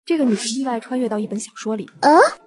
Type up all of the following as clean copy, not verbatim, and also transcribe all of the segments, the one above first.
这个女人意外穿越到一本小说里，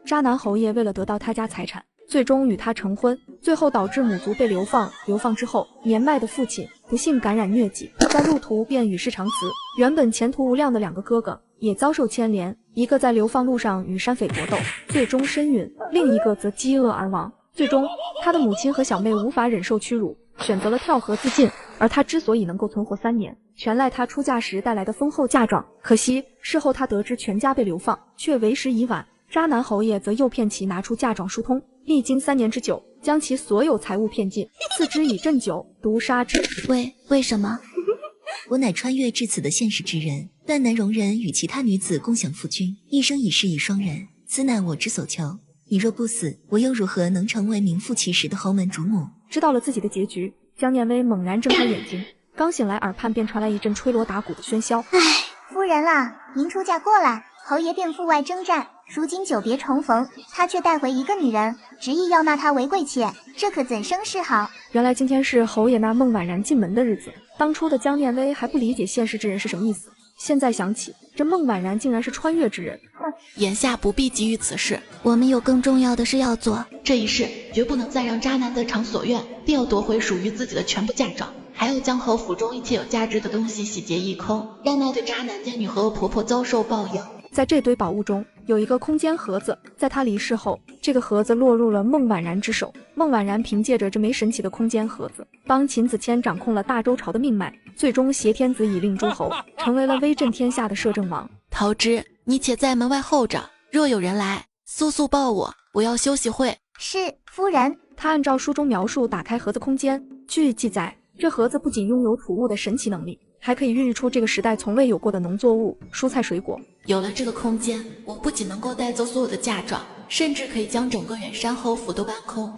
渣男侯爷为了得到她家财产，最终与她成婚，最后导致母族被流放。流放之后，年迈的父亲不幸感染疟疾，在路途便与世长辞。原本前途无量的两个哥哥也遭受牵连，一个在流放路上与山匪搏斗，最终身陨；另一个则饥饿而亡。最终，他的母亲和小妹无法忍受屈辱，选择了跳河自尽。而他之所以能够存活3年，全赖他出嫁时带来的丰厚嫁妆。可惜事后他得知全家被流放，却为时已晚。渣男侯爷则诱骗其拿出嫁妆疏通，历经3年之久，将其所有财物骗尽，赐之以鸩酒，毒杀之。为什么？我乃穿越至此的现实之人，断难容人与其他女子共享夫君，一生一世一双人，此乃我之所求。你若不死，我又如何能成为名副其实的侯门主母？知道了自己的结局，江念威猛然睁开眼睛，刚醒来，耳畔便传来一阵吹锣打鼓的喧嚣。夫人啦，您出嫁过来，侯爷便赴外征战，如今久别重逢，他却带回一个女人，执意要纳她为贵妾，这可怎生是好？原来今天是侯爷纳孟婉然进门的日子。当初的江念威还不理解现世之人是什么意思，现在想起这孟婉然竟然是穿越之人。眼下不必急于此事，我们有更重要的事要做。这一世绝不能再让渣男得偿所愿，必要夺回属于自己的全部嫁妆，还要将侯府中一切有价值的东西洗劫一空，让那对渣男家女和我婆婆遭受报应。在这堆宝物中有一个空间盒子，在他离世后，这个盒子落入了孟婉然之手。孟婉然凭借着这枚神奇的空间盒子，帮秦子谦掌控了大周朝的命脉，最终挟天子以令诸侯，成为了威震天下的摄政王。桃枝，你且在门外候着，若有人来，速速报我要休息会。是，夫人。他按照书中描述打开盒子空间，据记载，这盒子不仅拥有储物的神奇能力，还可以孕育出这个时代从未有过的农作物、蔬菜水果。有了这个空间，我不仅能够带走所有的嫁妆，甚至可以将整个远山侯府都搬空。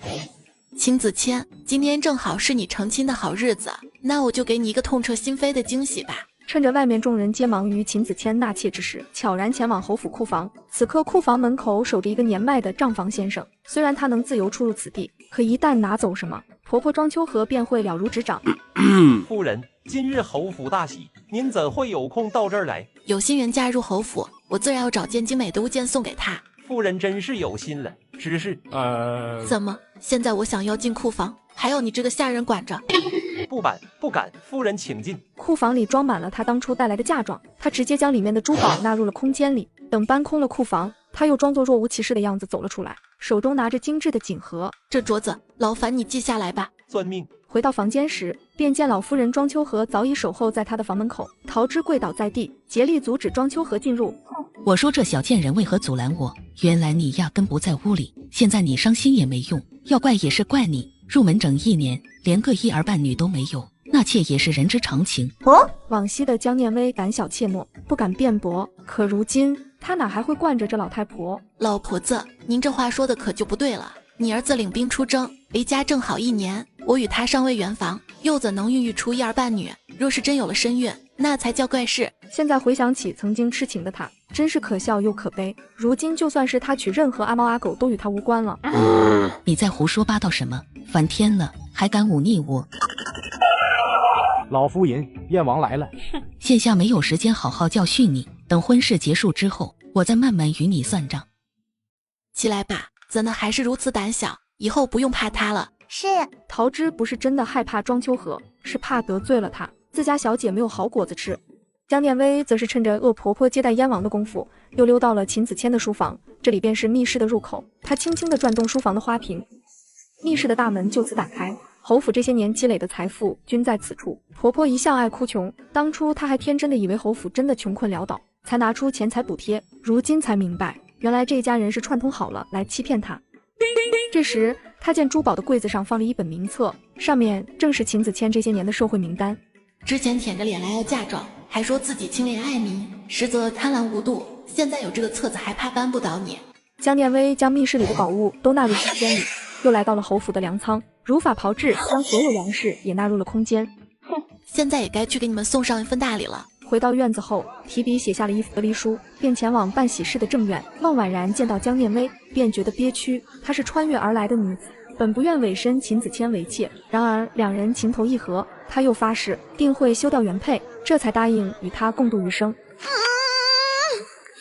秦子谦，今天正好是你成亲的好日子，那我就给你一个痛彻心扉的惊喜吧。趁着外面众人皆忙于秦子谦纳妾之时，悄然前往侯府库房。此刻库房门口守着一个年迈的账房先生，虽然他能自由出入此地，可一旦拿走什么，婆婆庄秋荷便会了如指掌。夫人，今日侯府大喜，您怎会有空到这儿来？有心人嫁入侯府，我自然要找件精美的物件送给他。夫人真是有心了，只是怎么现在我想要进库房，还要你这个下人管着？不敢，夫人请进。库房里装满了他当初带来的嫁妆，他直接将里面的珠宝纳入了空间里。等搬空了库房，他又装作若无其事的样子走了出来，手中拿着精致的锦盒。这镯子劳烦你记下来吧。遵命。回到房间时，便见老夫人庄秋荷早已守候在他的房门口。桃枝跪倒在地，竭力阻止庄秋荷进入。我说这小贱人为何阻拦我？原来你压根不在屋里，现在你伤心也没用，要怪也是怪你。入门整1年，连个一儿半女都没有，纳妾也是人之常情。往昔的江念威胆小怯懦，不敢辩驳，可如今他哪还会惯着这老太婆？老婆子，您这话说的可就不对了。你儿子领兵出征，离家正好1年，我与他尚未圆房，又怎能孕育出一儿半女？若是真有了身孕，那才叫怪事。现在回想起曾经痴情的他，真是可笑又可悲。如今就算是他娶任何阿猫阿狗，都与他无关了。你在胡说八道什么？翻天了，还敢忤逆我？老夫人，燕王来了。现下没有时间好好教训你，等婚事结束之后，我再慢慢与你算账。起来吧，怎的还是如此胆小？以后不用怕他了。是。桃枝不是真的害怕庄秋荷，是怕得罪了他，自家小姐没有好果子吃。江念威则是趁着恶婆婆接待燕王的功夫，又溜到了秦子谦的书房，这里便是密室的入口。他轻轻地转动书房的花瓶，密室的大门就此打开。侯府这些年积累的财富均在此处。婆婆一向爱哭穷，当初她还天真的以为侯府真的穷困潦倒，才拿出钱财补贴，如今才明白，原来这家人是串通好了来欺骗她。这时他见珠宝的柜子上放了一本名册，上面正是秦子谦这些年的受贿名单。之前舔着脸来要嫁妆，还说自己清廉爱民，实则贪婪无度，现在有这个册子还怕扳不倒你？江念威将密室里的宝物都纳入空间里，又来到了侯府的粮仓，如法炮制，将所有粮食也纳入了空间。现在也该去给你们送上一份大礼了。回到院子后，提笔写下了一幅离书，便前往办喜事的正院。孟婉然见到江念威，便觉得憋屈。她是穿越而来的女子，本不愿委身秦子谦为妾，然而两人情投意合，她又发誓定会休掉原配，这才答应与他共度余生。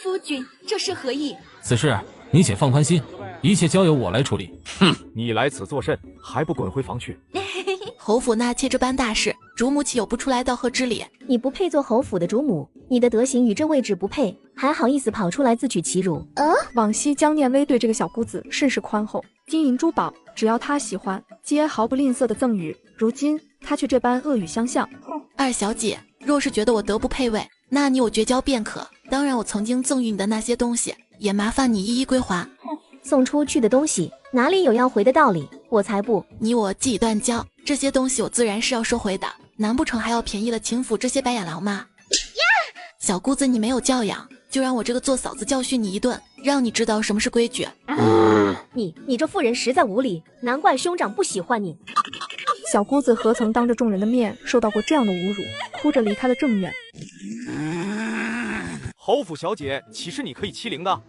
夫君君，这是何意？此事你且放宽心，一切交由我来处理。哼，你来此作甚？还不滚回房去！侯府纳妾这般大事，主母岂有不出来道贺之理？你不配做侯府的主母，你的德行与这位置不配，还好意思跑出来自取其辱。往昔江念威对这个小姑子甚是宽厚，金银珠宝只要她喜欢，皆毫不吝啬的赠予。如今她却这般恶语相向。二小姐，若是觉得我德不配位，那你我绝交便可。当然，我曾经赠予你的那些东西，也麻烦你一一归还。送出去的东西哪里有要回的道理？我才不！你我既已断交，这些东西我自然是要收回的，难不成还要便宜了秦府这些白眼狼吗？小姑子，你没有教养，就让我这个做嫂子教训你一顿，让你知道什么是规矩。你这妇人实在无礼，难怪兄长不喜欢你。小姑子何曾当着众人的面受到过这样的侮辱，哭着离开了正院。侯府小姐，岂是你可以欺凌的？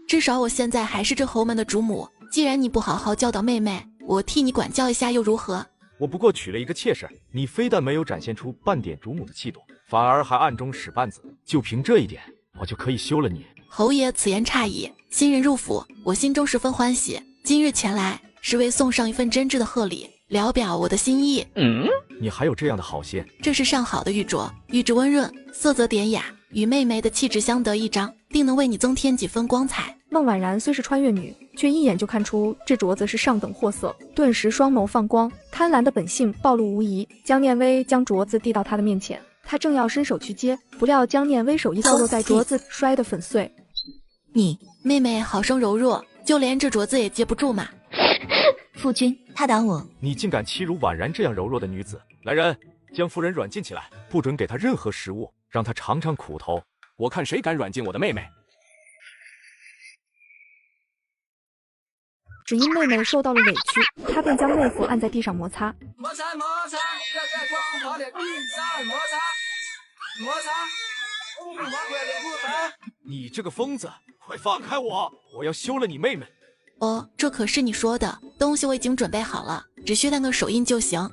至少我现在还是这侯门的主母，既然你不好好教导妹妹，我替你管教一下又如何？我不过娶了一个妾室，你非但没有展现出半点主母的气度，反而还暗中使绊子，就凭这一点，我就可以休了你。侯爷此言差矣，新人入府，我心中十分欢喜，今日前来是为送上一份真挚的贺礼，聊表我的心意。你还有这样的好心？这是上好的玉镯，玉质温润，色泽典雅，与妹妹的气质相得益彰，定能为你增添几分光彩。孟婉然虽是穿越女，却一眼就看出这镯子是上等货色，顿时双眸放光，贪婪的本性暴露无遗。江念威将镯子递到他的面前，他正要伸手去接，不料江念威手一扫落在镯子，摔得粉碎。你妹妹好生柔弱，就连这镯子也接不住嘛。夫君，他打我，你竟敢欺辱婉然这样柔弱的女子！来人，将夫人软禁起来，不准给她任何食物，让她尝尝苦头。我看谁敢软禁我的妹妹！只因妹妹受到了委屈，他便将妹夫按在地上摩擦。摩擦摩擦，要在光滑的地上摩擦摩擦，不滑快点不烦。你这个疯子，快放开我！我要休了你妹妹。哦，这可是你说的东西，我已经准备好了，只需那个手印就行。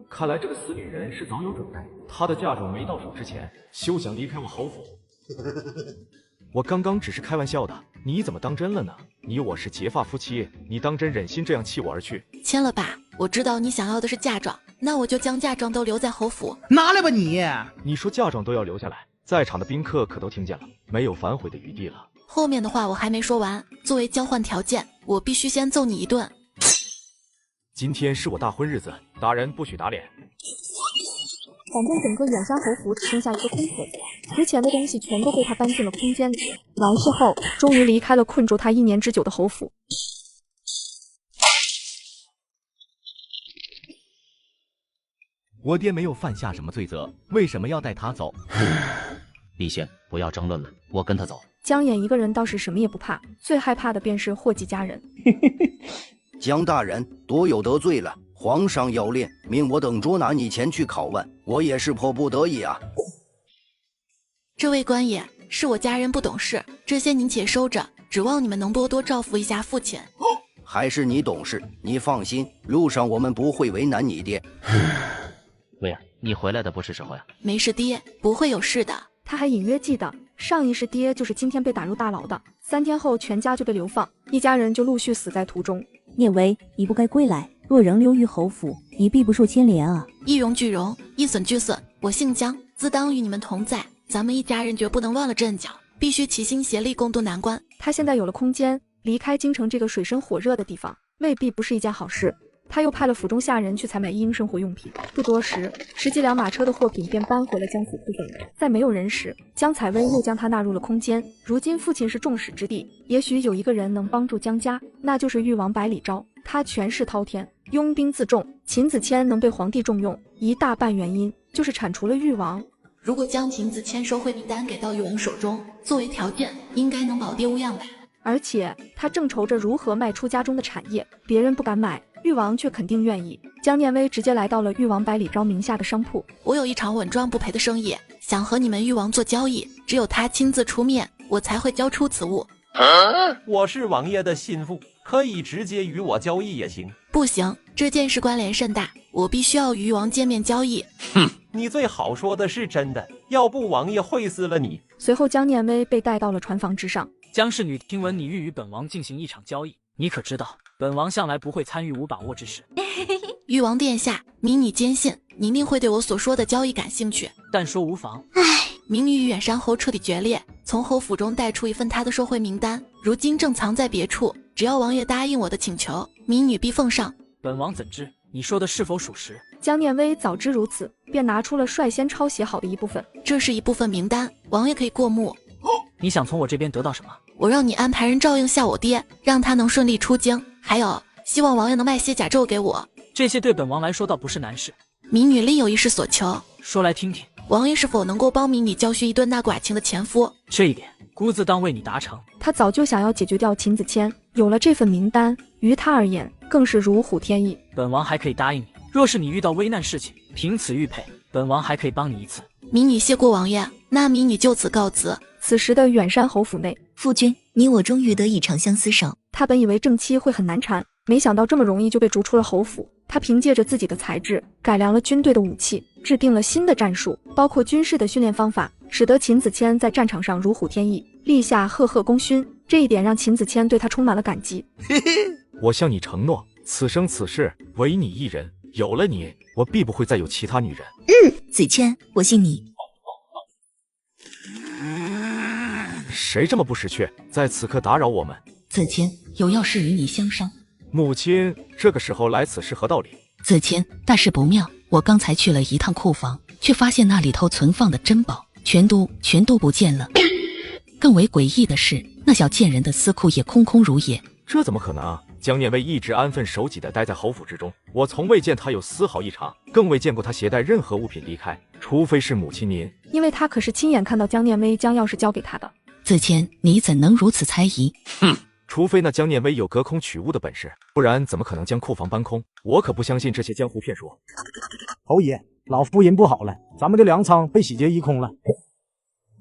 看来这个死女人是早有准备，她的嫁妆没到手之前，休想离开我侯府。我刚刚只是开玩笑的，你怎么当真了呢？你我是结发夫妻，你当真忍心这样弃我而去？签了吧，我知道你想要的是嫁妆，那我就将嫁妆都留在侯府。拿来吧你！你说嫁妆都要留下来，在场的宾客可都听见了，没有反悔的余地了。后面的话我还没说完，作为交换条件，我必须先揍你一顿。今天是我大婚日子，打人不许打脸。反正整个远山侯府只剩下一个空盒子，值钱的东西全都被他搬进了空间里。完事后，终于离开了困住他1年之久的侯府。我爹没有犯下什么罪责，为什么要带他走？立宪，不要争论了，我跟他走。江衍一个人倒是什么也不怕，最害怕的便是祸及家人。江大人多有得罪了，皇上要练，命我等捉拿你前去拷问，我也是迫不得已啊。这位官爷，是我家人不懂事，这些您且收着，指望你们能多多照顾一下父亲。还是你懂事，你放心，路上我们不会为难你爹。威尔，你回来的不是时候呀。没事爹，不会有事的。他还隐约记得上一世爹就是今天被打入大牢的，3天后全家就被流放，一家人就陆续死在途中。念威，你不该归来，若仍留于侯府，你必不受牵连啊！一荣俱荣，一损俱损。我姓江，自当与你们同在，咱们一家人绝不能乱了阵脚，必须齐心协力共度难关。他现在有了空间，离开京城这个水深火热的地方，未必不是一件好事。他又派了府中下人去采买一应生活用品，不多时，10几辆马车的货品便搬回了江府库中。在没有人时，江采薇又将他纳入了空间。如今父亲是众矢之的，也许有一个人能帮助江家，那就是誉王百里昭。他权势滔天，拥兵自重，秦子谦能被皇帝重用，一大半原因就是铲除了誉王。如果将秦子谦收贿名单给到誉王手中，作为条件，应该能保爹无恙吧。而且他正愁着如何卖出家中的产业，别人不敢买，誉王却肯定愿意。江念威直接来到了誉王百里昭名下的商铺。我有一场稳赚不赔的生意，想和你们誉王做交易，只有他亲自出面，我才会交出此物。我是王爷的心腹，可以直接与我交易也行。不行，这件事关联甚大，我必须要与王见面交易。哼，你最好说的是真的，要不王爷会死了你。随后江念威被带到了船房之上。江氏女，听闻你欲与本王进行一场交易，你可知道，本王向来不会参与无把握之事。誉王殿下，民女坚信你一定会对我所说的交易感兴趣。但说无妨。民女与远山侯彻底决裂，从侯府中带出一份他的受贿名单，如今正藏在别处。只要王爷答应我的请求，民女必奉上。本王怎知你说的是否属实？江念威早知如此，便拿出了率先抄写好的一部分。这是一部分名单，王爷可以过目。你想从我这边得到什么？我让你安排人照应下我爹，让他能顺利出京。还有，希望王爷能卖些甲胄给我。这些对本王来说倒不是难事。民女另有一事所求，说来听听。王爷是否能够帮民女教训一顿那寡情的前夫？这一点，姑自当为你达成。他早就想要解决掉秦子谦，有了这份名单，于他而言更是如虎添翼。本王还可以答应你，若是你遇到危难事情，凭此玉佩，本王还可以帮你一次。民女谢过王爷，那民女就此告辞。此时的远山侯府内，夫君，你我终于得以长相厮守。他本以为正妻会很难缠，没想到这么容易就被逐出了侯府。他凭借着自己的才智，改良了军队的武器，制定了新的战术，包括军事的训练方法，使得秦子谦在战场上如虎添翼，立下赫赫功勋。这一点让秦子谦对他充满了感激。我向你承诺，此生此世唯你一人，有了你，我必不会再有其他女人。子谦，我信你。谁这么不识趣，在此刻打扰我们？子谦，有要事与你相商。母亲这个时候来此是何道理？子谦，大事不妙！我刚才去了一趟库房，却发现那里头存放的珍宝全都不见了。更为诡异的是，那小贱人的私库也空空如也。这怎么可能啊？江念威一直安分守己地待在侯府之中，我从未见他有丝毫异常，更未见过他携带任何物品离开，除非是母亲您。因为他可是亲眼看到江念威将钥匙交给他的。子谦，你怎能如此猜疑？哼！除非那江念威有隔空取物的本事，不然怎么可能将库房搬空？我可不相信这些江湖骗说。侯爷，老夫人不好了，咱们的粮仓被洗劫一空了。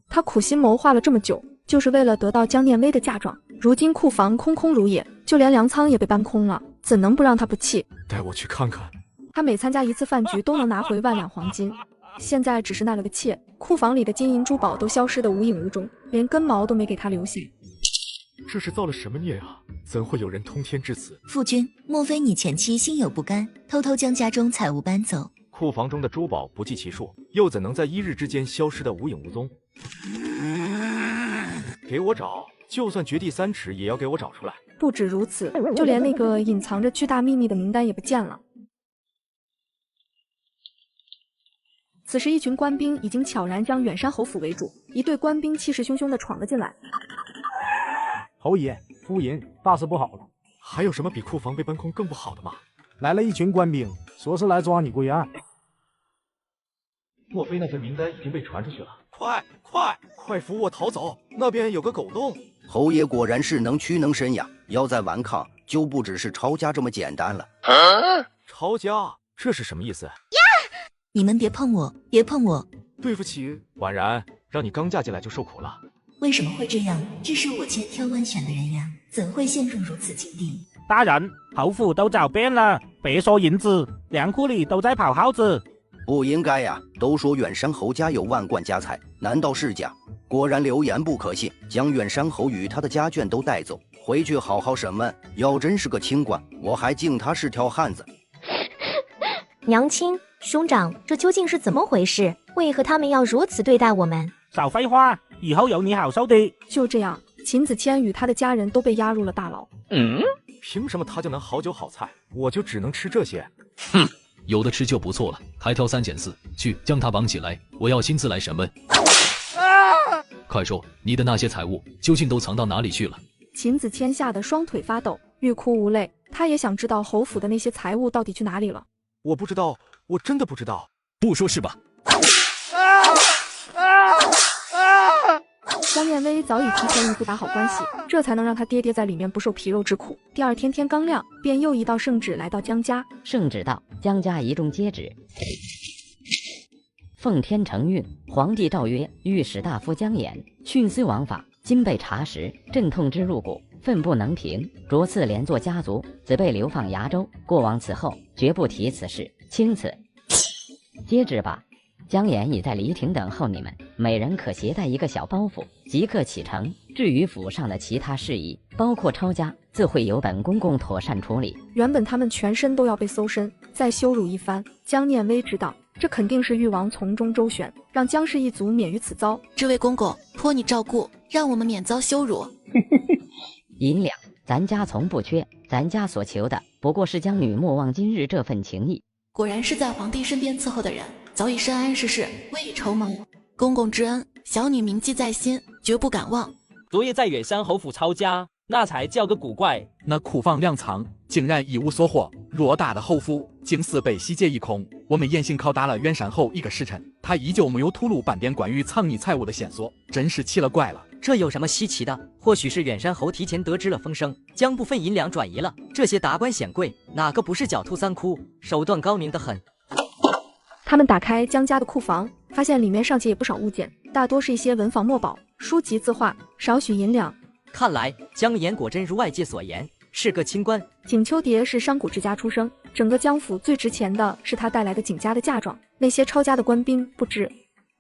他苦心谋划了这么久，就是为了得到江念威的嫁妆。如今库房空空如也，就连粮仓也被搬空了，怎能不让他不气？带我去看看。他每参加一次饭局都能拿回1万两黄金，现在只是纳了个妾，库房里的金银珠宝都消失得无影无踪，连根毛都没给他留下。这是造了什么孽啊？怎会有人通天至此？夫君，莫非你前妻心有不甘，偷偷将家中财物搬走？库房中的珠宝不计其数，又怎能在1日之间消失得无影无踪？给我找，就算掘地3尺也要给我找出来。不止如此，就连那个隐藏着巨大秘密的名单也不见了。此时一群官兵已经悄然将远山侯府围住，一队官兵气势汹汹地闯了进来。侯爷，夫人，大事不好了！还有什么比库房被搬空更不好的吗？来了一群官兵，说是来抓你归案。莫非那份名单已经被传出去了？快扶我逃走！那边有个狗洞。侯爷果然是能屈能伸呀，要再顽抗，就不只是抄家这么简单了。抄家？这是什么意思？你们别碰我，别碰我！对不起，婉然，让你刚嫁进来就受苦了。为什么会这样？这是我千挑万选的人呀，怎会陷入如此境地？大人，侯府都找遍了，别说银子，粮库里都在跑耗子。不应该呀，都说远山侯家有万贯家财，难道是假？果然流言不可信，将远山侯与他的家眷都带走，回去好好审问。要真是个清官，我还敬他是条汉子。娘亲，兄长，这究竟是怎么回事？为何他们要如此对待我们？少废话，以后有你好受的。就这样，秦子谦与他的家人都被押入了大牢。凭什么他就能好酒好菜，我就只能吃这些？哼，有的吃就不错了，还挑3拣4，去将他绑起来，我要亲自来审问。快说，你的那些财物究竟都藏到哪里去了？秦子谦吓得双腿发抖，欲哭无泪。他也想知道侯府的那些财物到底去哪里了。我不知道，我真的不知道。不说是吧？江念威早已提前与父打好关系，这才能让他爹爹在里面不受皮肉之苦。第二天天刚亮，便又一道圣旨来到江家。圣旨到，江家一众皆旨。奉天承运，皇帝诏曰：御史大夫江衍徇私枉法，今被查实，阵痛之入骨，愤不能平，着次连坐家族，子被流放崖州。过往此后，绝不提此事，钦此。接旨吧。江岩已在离庭等候你们，每人可携带一个小包袱，即刻启程。至于府上的其他事宜，包括抄家，自会由本公公妥善处理。原本他们全身都要被搜身，再羞辱一番。江念威知道，这肯定是誉王从中周旋，让江氏一族免于此遭。这位公公，托你照顾，让我们免遭羞辱。银两，咱家从不缺，咱家所求的不过是将女莫忘今日这份情谊。果然是在皇帝身边伺候的人，早已深谙世事，未雨绸缪。公公之恩，小女铭记在心，绝不敢忘。昨夜在远山侯府抄家，那才叫个古怪。那库房粮仓竟然一无所获，偌大的侯府竟似被洗劫一空。我们严刑拷打了远山侯1个时辰，他依旧没有吐露半点关于藏匿财物的线索，真是奇了怪了。这有什么稀奇的？或许是远山侯提前得知了风声，将部分银两转移了。这些达官显贵，哪个不是狡兔三窟，手段高明得很。他们打开江家的库房，发现里面尚且也不少物件，大多是一些文房墨宝、书籍字画，少许银两。看来江岩果真如外界所言，是个清官。景秋蝶是商贾之家出生，整个江府最值钱的是他带来的景家的嫁妆，那些抄家的官兵不知。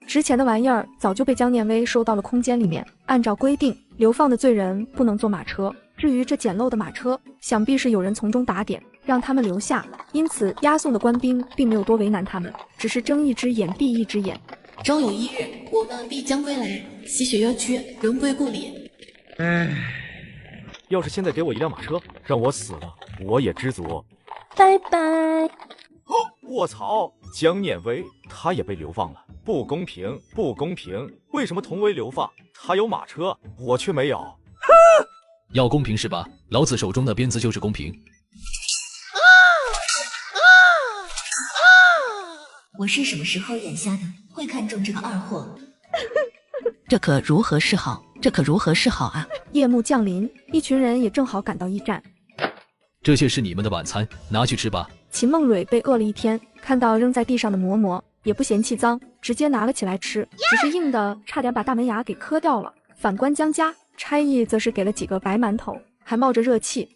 值钱的玩意儿早就被江念威收到了空间里面。按照规定，流放的罪人不能坐马车，至于这简陋的马车，想必是有人从中打点，让他们留下。因此押送的官兵并没有多为难他们，只是睁一只眼闭一只眼。终有一日，我们必将归来，洗雪冤屈，荣归故里。要是现在给我一辆马车，让我死了，我也知足。拜拜。我操！江念威他也被流放了，不公平，不公平！为什么同为流放，他有马车，我却没有？要公平是吧？老子手中的鞭子就是公平。我是什么时候眼瞎的，会看中这个二货？这可如何是好？这可如何是好啊！夜幕降临，一群人也正好赶到驿站。这些是你们的晚餐，拿去吃吧。秦梦蕊被饿了一天，看到扔在地上的馍馍，也不嫌弃脏，直接拿了起来吃，只是硬的差点把大门牙给磕掉了。反观江家，差役则是给了几个白馒头，还冒着热气。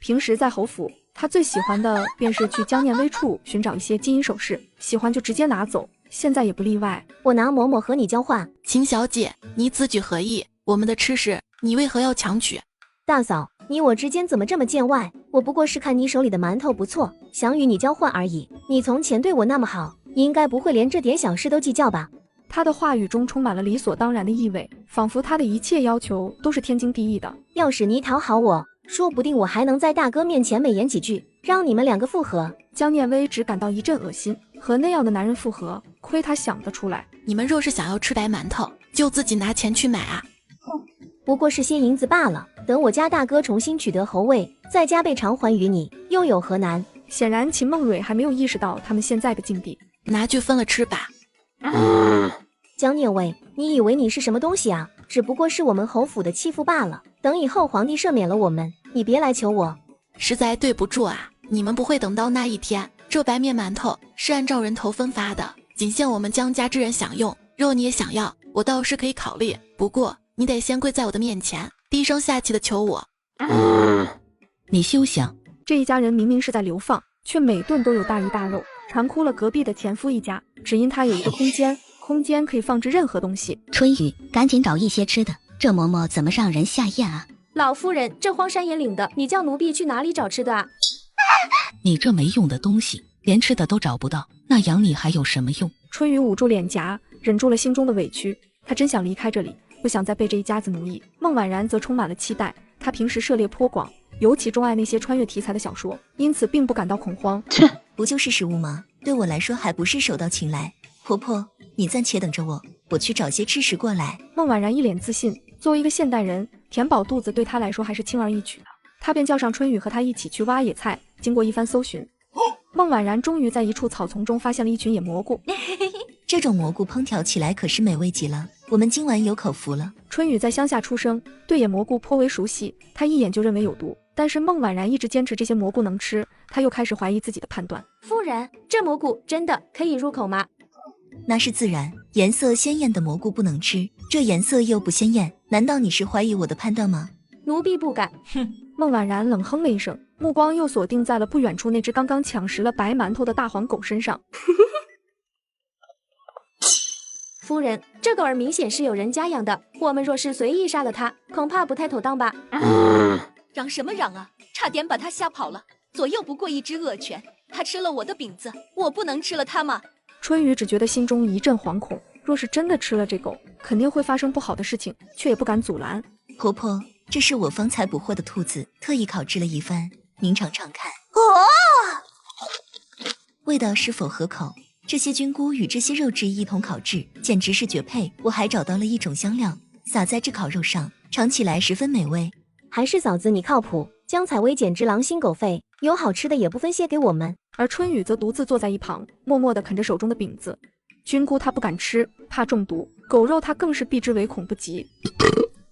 平时在侯府，他最喜欢的便是去江念威处寻找一些金银首饰，喜欢就直接拿走，现在也不例外。我拿馍馍和你交换。秦小姐，你此举何意？我们的吃食，你为何要强取？大嫂，你我之间怎么这么见外？我不过是看你手里的馒头不错，想与你交换而已。你从前对我那么好，你应该不会连这点小事都计较吧？他的话语中充满了理所当然的意味，仿佛他的一切要求都是天经地义的。要是你讨好我，说不定我还能在大哥面前美言几句，让你们两个复合。江念威只感到一阵恶心，和那样的男人复合，亏他想得出来。你们若是想要吃白馒头，就自己拿钱去买啊。不过是些银子罢了，等我家大哥重新取得侯位，再加倍偿还于你，又有何难？显然秦梦蕊还没有意识到他们现在的境地，拿去分了吃吧。江念威，你以为你是什么东西啊？只不过是我们侯府的欺负罢了。等以后皇帝赦免了我们，你别来求我。实在对不住啊，你们不会等到那一天。这白面馒头是按照人头分发的，仅限我们江家之人享用。若你也想要，我倒是可以考虑，不过你得先跪在我的面前，低声下气的求我。你休想！这一家人明明是在流放，却每顿都有大鱼大肉，馋哭了隔壁的前夫一家。只因他有一个空间可以放置任何东西。春雨，赶紧找一些吃的，这馍馍怎么让人下咽啊？老夫人，这荒山野岭的，你叫奴婢去哪里找吃的啊？你这没用的东西，连吃的都找不到，那养你还有什么用？春雨捂住脸颊，忍住了心中的委屈。他真想离开这里，不想再被这一家子奴役。孟婉然则充满了期待，她平时涉猎颇广，尤其钟爱那些穿越题材的小说，因此并不感到恐慌。不就是食物吗？对我来说还不是手到擒来。婆婆，你暂且等着我，我去找些吃食过来。孟婉然一脸自信，作为一个现代人，填饱肚子对她来说还是轻而易举的。她便叫上春雨和她一起去挖野菜。经过一番搜寻，孟婉然终于在一处草丛中发现了一群野蘑菇。这种蘑菇烹调起来可是美味极了，我们今晚有口福了。春雨在乡下出生，对野蘑菇颇为熟悉，她一眼就认为有毒。但是孟婉然一直坚持这些蘑菇能吃，她又开始怀疑自己的判断。夫人，这蘑菇真的可以入口吗？那是自然，颜色鲜艳的蘑菇不能吃，这颜色又不鲜艳，难道你是怀疑我的判断吗？奴婢不敢。哼！孟婉然冷哼了一声，目光又锁定在了不远处那只刚刚抢食了白馒头的大黄狗身上。夫人，这狗儿明显是有人家养的，我们若是随意杀了它，恐怕不太妥当吧？嚷什么嚷啊！差点把它吓跑了。左右不过一只恶犬，它吃了我的饼子，我不能吃了它吗？春雨只觉得心中一阵惶恐，若是真的吃了这狗，肯定会发生不好的事情，却也不敢阻拦。婆婆，这是我方才捕获的兔子，特意烤制了一番，您尝尝看。味道是否合口？这些菌菇与这些肉质一同烤制，简直是绝配。我还找到了一种香料，撒在这烤肉上，尝起来十分美味。还是嫂子你靠谱，江采薇简直狼心狗肺，有好吃的也不分些给我们。而春雨则独自坐在一旁，默默地啃着手中的饼子。菌菇他不敢吃，怕中毒；狗肉他更是避之唯恐不及。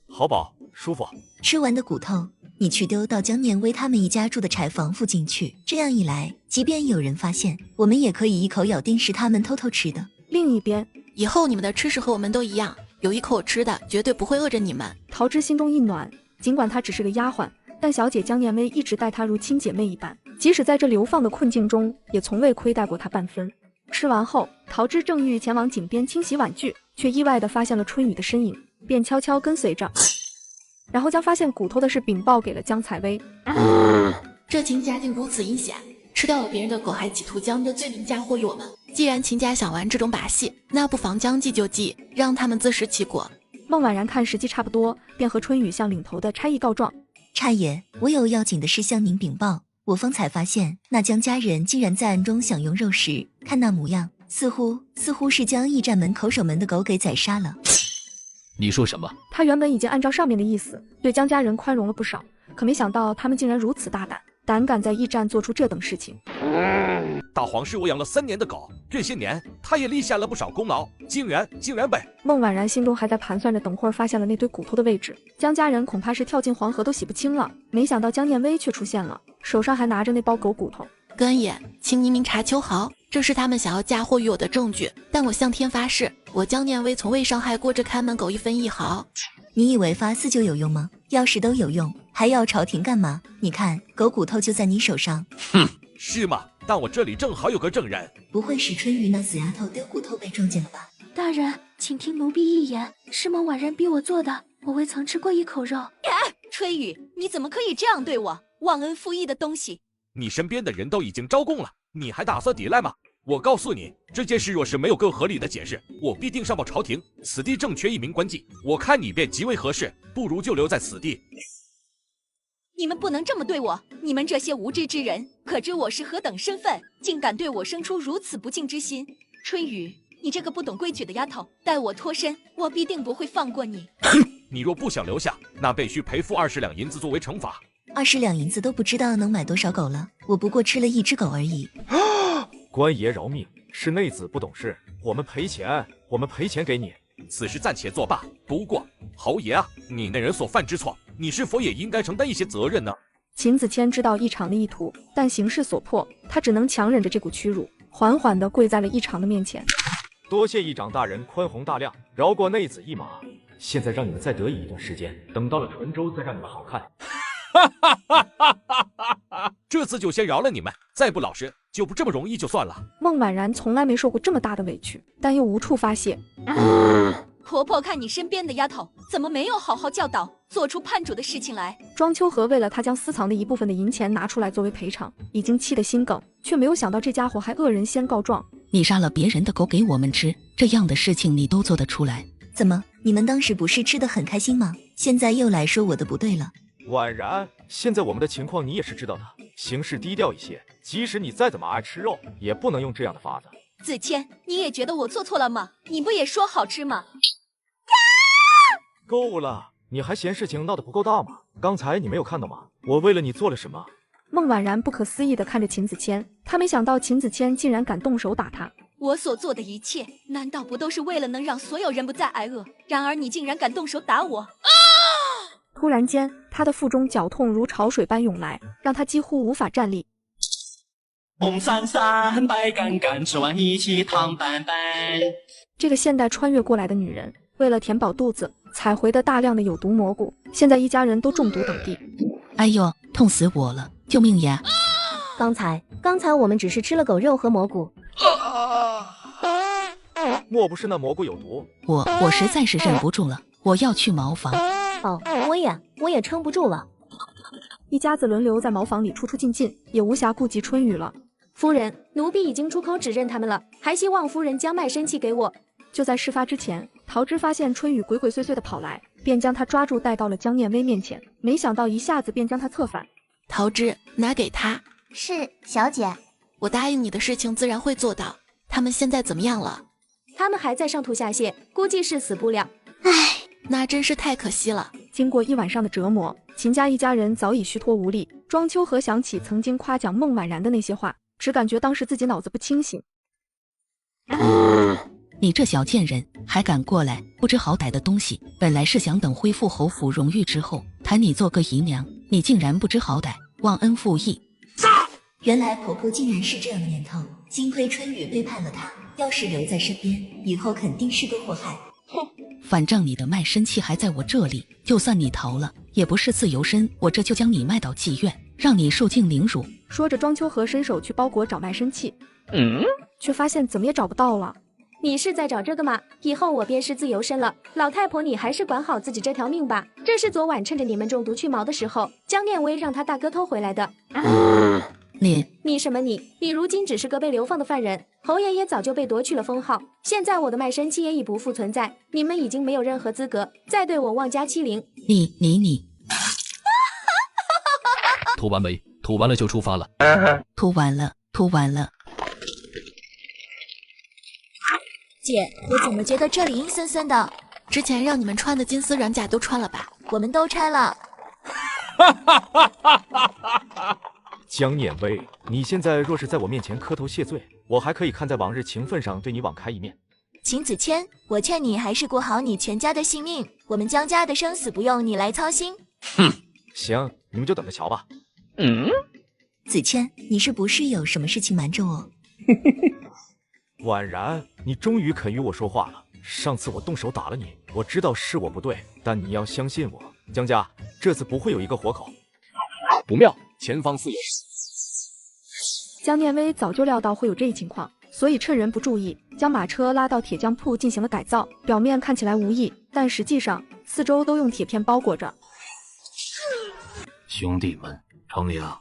好饱，舒服。吃完的骨头，你去丢到江念威他们一家住的柴房附近去。这样一来，即便有人发现，我们也可以一口咬定是他们偷偷吃的。另一边，以后你们的吃食和我们都一样，有一口吃的，绝对不会饿着你们。桃枝心中一暖，尽管她只是个丫鬟，但小姐江念威一直待她如亲姐妹一般，即使在这流放的困境中，也从未亏待过她半分。吃完后，桃枝正欲前往井边清洗碗具，却意外地发现了春雨的身影，便悄悄跟随着，然后将发现骨头的事禀报给了江采薇。这秦家竟如此阴险，吃掉了别人的狗，还企图将这罪名嫁祸于我们。既然秦家想玩这种把戏，那不妨将计就计，让他们自食其果。孟婉然看时机差不多，便和春雨向领头的差役告状。差爷，我有要紧的事向您禀报。我方才发现，那江家人竟然在暗中享用肉食，看那模样，似乎是将驿站门口守门的狗给宰杀了。你说什么？他原本已经按照上面的意思，对江家人宽容了不少，可没想到他们竟然如此大胆，胆敢在驿站做出这等事情。大黄是我养了3年的狗，这些年他也立下了不少功劳，竟然被……孟婉然心中还在盘算着，等会儿发现了那堆骨头的位置，江家人恐怕是跳进黄河都洗不清了。没想到江念威却出现了，手上还拿着那包狗骨头。根爷，请您明察秋毫，这是他们想要嫁祸于我的证据，但我向天发誓，我江念威从未伤害过这看门狗一分一毫。你以为发誓就有用吗？要是都有用，还要朝廷干嘛？你看，狗骨头就在你手上。哼，是吗？但我这里正好有个证人。不会是春雨那死丫头丢骨头被撞见了吧？大人，请听奴婢一言，是孟婉然逼我做的，我未曾吃过一口肉。春雨，你怎么可以这样对我？忘恩负义的东西！你身边的人都已经招供了，你还打算抵赖吗？我告诉你，这件事若是没有更合理的解释，我必定上报朝廷。此地正缺一名官妓，我看你便极为合适，不如就留在此地。你们不能这么对我！你们这些无知之人，可知我是何等身份，竟敢对我生出如此不敬之心？春雨，你这个不懂规矩的丫头，待我脱身，我必定不会放过你。你若不想留下，那必须赔付20两银子作为惩罚。20两银子都不知道能买多少狗了，我不过吃了1只狗而已。官爷饶命，是内子不懂事，我们赔钱给你。此事暂且作罢。不过侯爷啊，你那人所犯之错，你是否也应该承担一些责任呢？秦子谦知道议场的意图，但形势所迫，他只能强忍着这股屈辱，缓缓地跪在了议场的面前。多谢议长大人宽宏大量，饶过内子一马。现在让你们再得意一段时间，等到了纯州再让你们好看。这次就先饶了你们，再不老实就不这么容易就算了。孟婉然从来没受过这么大的委屈，但又无处发泄。婆婆看你身边的丫头怎么没有好好教导，做出叛主的事情来。庄秋荷为了他将私藏的一部分的银钱拿出来作为赔偿，已经气得心梗，却没有想到这家伙还恶人先告状。你杀了别人的狗给我们吃，这样的事情你都做得出来？怎么，你们当时不是吃得很开心吗？现在又来说我的不对了？婉然，现在我们的情况你也是知道的，行事低调一些，即使你再怎么爱吃肉，也不能用这样的法子。子谦，你也觉得我做错了吗？你不也说好吃吗？够了，你还嫌事情闹得不够大吗？刚才你没有看到吗？我为了你做了什么？孟婉然不可思议地看着秦子谦，她没想到秦子谦竟然敢动手打她。我所做的一切，难道不都是为了能让所有人不再挨饿？然而你竟然敢动手打我！突然间，他的腹中绞痛如潮水般涌来，让他几乎无法站立。红伞伞，白杆杆，吃完一起糖拌拌。这个现代穿越过来的女人，为了填饱肚子，采回的大量的有毒蘑菇，现在一家人都中毒等地。哎呦，痛死我了！救命呀！刚才我们只是吃了狗肉和蘑菇。莫不是那蘑菇有毒？我实在是忍不住了，我要去茅房。哦，我也撑不住了。一家子轮流在茅房里出出进进，也无暇顾及春雨了。夫人，奴婢已经出口指认他们了，还希望夫人将卖身契给我。就在事发之前，桃枝发现春雨鬼鬼祟祟的跑来，便将他抓住带到了江念威面前，没想到一下子便将他策反。桃枝，拿给他。是，小姐。我答应你的事情自然会做到。他们现在怎么样了？他们还在上吐下泻，估计是死不了。唉，那真是太可惜了。经过一晚上的折磨，秦家一家人早已虚脱无力。庄秋荷想起曾经夸奖孟婉然的那些话，只感觉当时自己脑子不清醒。你这小贱人，还敢过来，不知好歹的东西！本来是想等恢复侯府荣誉之后，谈你做个姨娘，你竟然不知好歹，忘恩负义！原来婆婆竟然是这样的年头，幸亏春雨背叛了她，要是留在身边，以后肯定是个祸害。反正你的卖身契还在我这里，就算你逃了，也不是自由身，我这就将你卖到妓院，让你受尽凌辱。说着，庄秋荷伸手去包裹找卖身契，却发现怎么也找不到了。你是在找这个吗？以后我便是自由身了。老太婆，你还是管好自己这条命吧。这是昨晚趁着你们中毒去毛的时候，江念威让他大哥偷回来的。你什么你？你如今只是个被流放的犯人，侯爷也早就被夺去了封号。现在我的卖身契也已不复存在，你们已经没有任何资格再对我妄加欺凌。你吐完没？吐完了就出发了。吐完了。姐，我怎么觉得这里阴森森的？之前让你们穿的金丝软甲都穿了吧？我们都拆了。江念威，你现在若是在我面前磕头谢罪，我还可以看在往日情分上对你网开一面。秦子谦，我劝你还是顾好你全家的性命，我们江家的生死不用你来操心。行，你们就等着瞧吧。子谦，你是不是有什么事情瞒着我？婉然，你终于肯与我说话了。上次我动手打了你，我知道是我不对，但你要相信我，江家这次不会有一个活口。不妙，前方似有。江念威早就料到会有这一情况，所以趁人不注意，将马车拉到铁匠铺进行了改造。表面看起来无益，但实际上四周都用铁片包裹着。兄弟们，成了。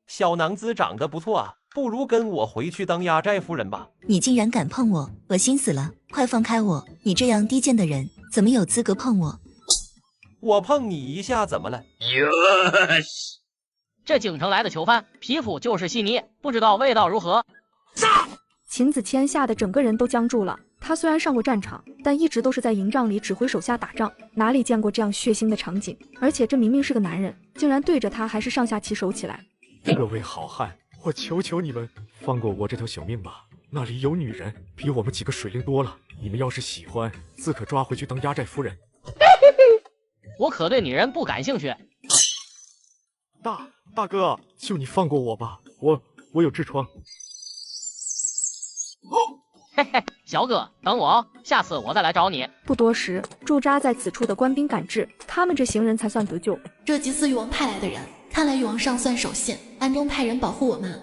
小娘子长得不错啊，不如跟我回去当压寨夫人吧。你竟然敢碰我，恶心死了！快放开我！你这样低贱的人，怎么有资格碰我？我碰你一下怎么了？这京城来的囚犯，皮肤就是细腻，不知道味道如何。秦子谦吓得整个人都僵住了。他虽然上过战场，但一直都是在营帐里指挥手下打仗，哪里见过这样血腥的场景？而且这明明是个男人，竟然对着他还是上下其手起来。各位好汉，我求求你们放过我这条小命吧！那里有女人，比我们几个水灵多了。你们要是喜欢，自可抓回去当压寨夫人。我可对女人不感兴趣。大哥，求你放过我吧，我有痔疮。嘿嘿，小哥，等我，下次我再来找你。不多时，驻扎在此处的官兵赶至，他们这行人才算得救。这祭祀禹王派来的人，看来禹王尚算守信，暗中派人保护我们。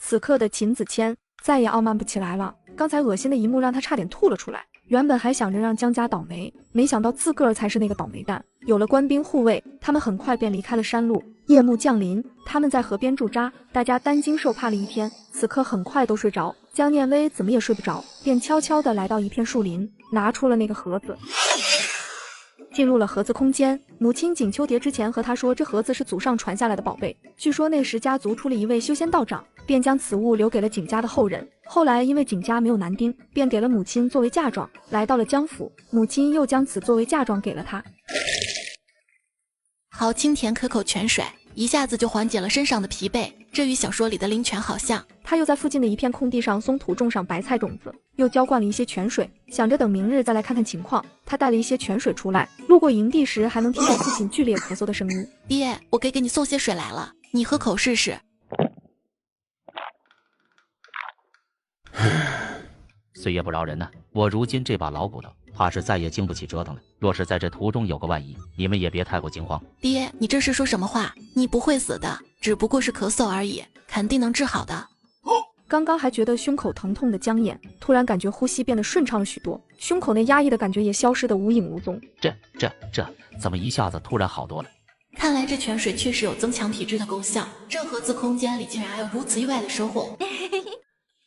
此刻的秦子谦再也傲慢不起来了，刚才恶心的一幕让他差点吐了出来。原本还想着让江家倒霉，没想到自个儿才是那个倒霉蛋。有了官兵护卫，他们很快便离开了山路。夜幕降临，他们在河边驻扎，大家担惊受怕了一天，此刻很快都睡着。江念威怎么也睡不着，便悄悄地来到一片树林，拿出了那个盒子。进入了盒子空间，母亲景秋蝶之前和他说，这盒子是祖上传下来的宝贝。据说那时家族出了一位修仙道长，便将此物留给了景家的后人。后来因为景家没有男丁，便给了母亲作为嫁妆。来到了江府，母亲又将此作为嫁妆给了他。好清甜可口泉水，一下子就缓解了身上的疲惫。这与小说里的灵泉好像。他又在附近的一片空地上松土种上白菜种子，又浇灌了一些泉水，想着等明日再来看看情况。他带了一些泉水出来，路过营地时还能听到父亲剧烈咳嗽的声音。爹，我给你送些水来了，你喝口试试。岁月不饶人呐，我如今这把老骨头，怕是再也经不起折腾了。若是在这途中有个万一，你们也别太过惊慌。爹，你这是说什么话？你不会死的，只不过是咳嗽而已，肯定能治好的。刚刚还觉得胸口疼痛的江衍，突然感觉呼吸变得顺畅了许多，胸口那压抑的感觉也消失得无影无踪。这怎么一下子突然好多了？看来这泉水确实有增强体质的功效，这盒子空间里竟然还有如此意外的收获。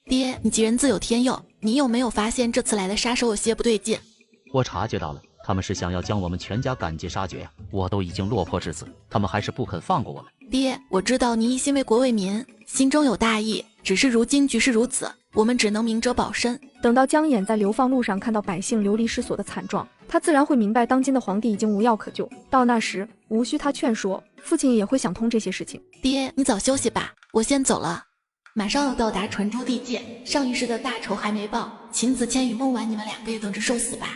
爹，你吉人自有天佑，你有没有发现这次来的杀手有些不对劲？我察觉到了，他们是想要将我们全家赶尽杀绝呀！我都已经落魄至此，他们还是不肯放过我们。爹，我知道你一心为国为民，心中有大义，只是如今局势如此，我们只能明哲保身。等到江衍在流放路上看到百姓流离失所的惨状，他自然会明白当今的皇帝已经无药可救。到那时，无需他劝说，父亲也会想通这些事情。爹，你早休息吧，我先走了。马上要到达传州地界，上一世的大仇还没报，秦子谦与孟婉你们两个也等着受死吧。